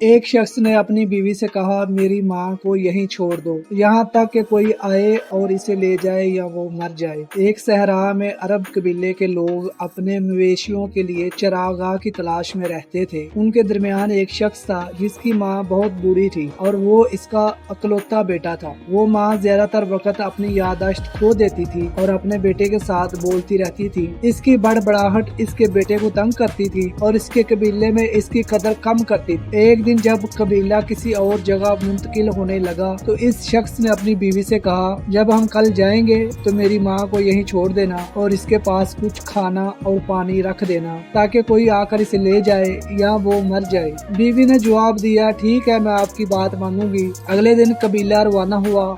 ایک شخص نے اپنی بیوی سے کہا میری ماں کو یہیں چھوڑ دو یہاں تک کہ کوئی آئے اور اسے لے جائے یا وہ مر جائے۔ ایک صحرا میں عرب قبیلے کے لوگ اپنے مویشیوں کے لیے چراگاہ کی تلاش میں رہتے تھے۔ ان کے درمیان ایک شخص تھا جس کی ماں بہت بوڑھی تھی اور وہ اس کا اکلوتا بیٹا تھا۔ وہ ماں زیادہ تر وقت اپنی یادداشت کھو دیتی تھی اور اپنے بیٹے کے ساتھ بولتی رہتی تھی۔ اس کی بڑبڑاہٹ اس کے بیٹے کو تنگ کرتی تھی اور اس کے قبیلے میں اس کی قدر کم کرتی تھی۔ ایک دن جب قبیلہ کسی اور جگہ منتقل ہونے لگا تو اس شخص نے اپنی بیوی سے کہا جب ہم کل جائیں گے تو میری ماں کو یہیں چھوڑ دینا اور اس کے پاس کچھ کھانا اور پانی رکھ دینا تاکہ کوئی آ کر اسے لے جائے یا وہ مر جائے۔ بیوی نے جواب دیا ٹھیک ہے میں آپ کی بات مانوں گی۔ اگلے دن قبیلہ روانہ ہوا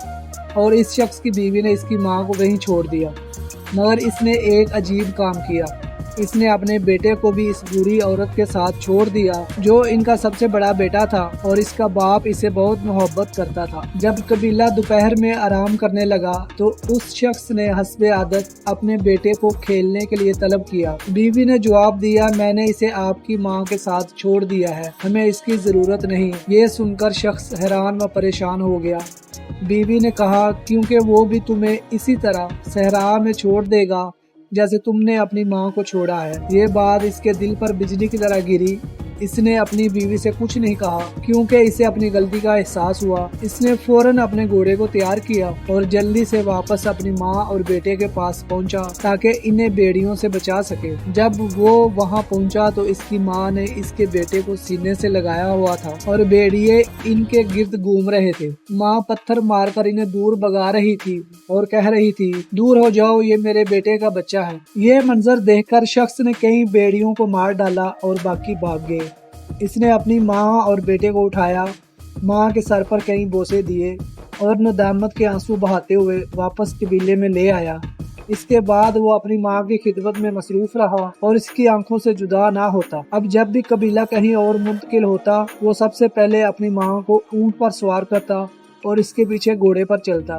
اور اس شخص کی بیوی نے اس کی ماں کو وہیں چھوڑ دیا، مگر اس نے ایک عجیب کام کیا۔ اس نے اپنے بیٹے کو بھی اس بری عورت کے ساتھ چھوڑ دیا جو ان کا سب سے بڑا بیٹا تھا اور اس کا باپ اسے بہت محبت کرتا تھا۔ جب قبیلہ دوپہر میں آرام کرنے لگا تو اس شخص نے حسب عادت اپنے بیٹے کو کھیلنے کے لیے طلب کیا۔ بیوی نے جواب دیا میں نے اسے آپ کی ماں کے ساتھ چھوڑ دیا ہے، ہمیں اس کی ضرورت نہیں۔ یہ سن کر شخص حیران و پریشان ہو گیا۔ بیوی نے کہا کیونکہ وہ بھی تمہیں اسی طرح صحرا میں چھوڑ دے گا جیسے تم نے اپنی ماں کو چھوڑا ہے۔ یہ بات اس کے دل پر بجلی کی طرح گری۔ اس نے اپنی بیوی سے کچھ نہیں کہا کیونکہ اسے اپنی غلطی کا احساس ہوا۔ اس نے فوراً اپنے گھوڑے کو تیار کیا اور جلدی سے واپس اپنی ماں اور بیٹے کے پاس پہنچا تاکہ انہیں بھیڑیوں سے بچا سکے۔ جب وہ وہاں پہنچا تو اس کی ماں نے اس کے بیٹے کو سینے سے لگایا ہوا تھا اور بھیڑیے ان کے گرد گھوم رہے تھے۔ ماں پتھر مار کر انہیں دور بھگا رہی تھی اور کہہ رہی تھی دور ہو جاؤ یہ میرے بیٹے کا بچہ ہے۔ یہ منظر دیکھ کر شخص نے کئی بھیڑیوں کو مار ڈالا اور باقی بھاگ گئے۔ اس نے اپنی ماں اور بیٹے کو اٹھایا، ماں کے سر پر کئی بوسے دیے اور ندامت کے آنسو بہاتے ہوئے واپس قبیلے میں لے آیا۔ اس کے بعد وہ اپنی ماں کی خدمت میں مصروف رہا اور اس کی آنکھوں سے جدا نہ ہوتا۔ اب جب بھی قبیلہ کہیں اور منتقل ہوتا وہ سب سے پہلے اپنی ماں کو اونٹ پر سوار کرتا اور اس کے پیچھے گھوڑے پر چلتا۔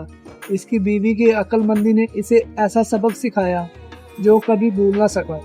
اس کی بیوی کی عقل مندی نے اسے ایسا سبق سکھایا جو کبھی بھول نہ سکا۔